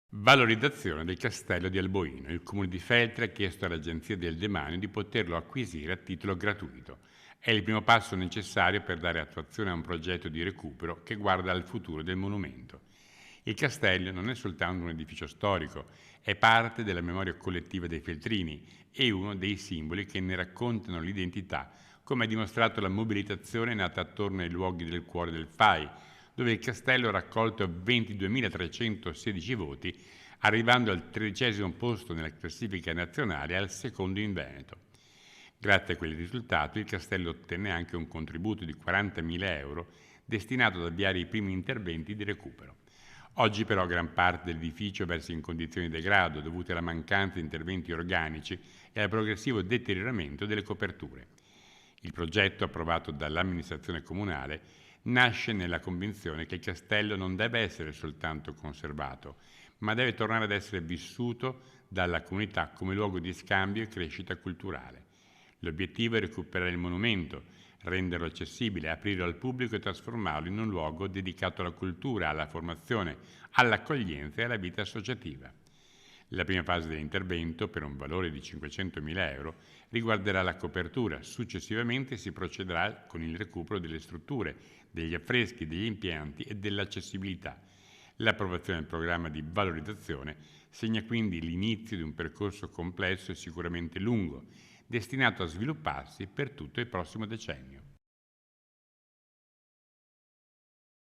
Valorizzazione del castello di Alboino. Il comune di Feltre ha chiesto all'Agenzia del Demanio di poterlo acquisire a titolo gratuito. È il primo passo necessario per dare attuazione a un progetto di recupero che guarda al futuro del monumento. Il castello non è soltanto un edificio storico, è parte della memoria collettiva dei feltrini e uno dei simboli che ne raccontano l'identità, come ha dimostrato la mobilitazione nata attorno ai luoghi del cuore del FAI, dove il castello ha raccolto 22.316 voti, arrivando al 13° posto nella classifica nazionale e al secondo in Veneto. Grazie a quel risultato il castello ottenne anche un contributo di 40.000 euro destinato ad avviare i primi interventi di recupero. Oggi però gran parte dell'edificio versa in condizioni di degrado dovute alla mancanza di interventi organici e al progressivo deterioramento delle coperture. Il progetto approvato dall'amministrazione comunale nasce nella convinzione che il castello non deve essere soltanto conservato, ma deve tornare ad essere vissuto dalla comunità come luogo di scambio e crescita culturale. L'obiettivo è recuperare il monumento, renderlo accessibile, aprirlo al pubblico e trasformarlo in un luogo dedicato alla cultura, alla formazione, all'accoglienza e alla vita associativa. La prima fase dell'intervento, per un valore di 500.000 euro, riguarderà la copertura. Successivamente si procederà con il recupero delle strutture, degli affreschi, degli impianti e dell'accessibilità. L'approvazione del programma di valorizzazione segna quindi l'inizio di un percorso complesso e sicuramente lungo, destinato a svilupparsi per tutto il prossimo decennio.